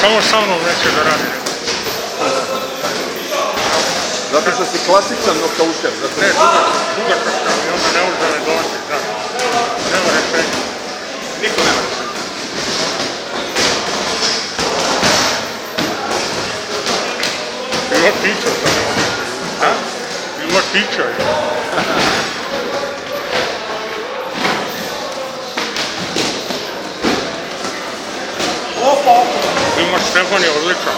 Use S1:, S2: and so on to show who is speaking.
S1: samo sa mnom neće da radi.
S2: Zato što si klasičan nokauter.
S1: Ne, duga trka i onda ne može da me dolazi, da. Nema rešenja.
S2: Niko nema rešenja.
S1: Your teacher, huh? Your teacher. Imaš Stefan je odličan.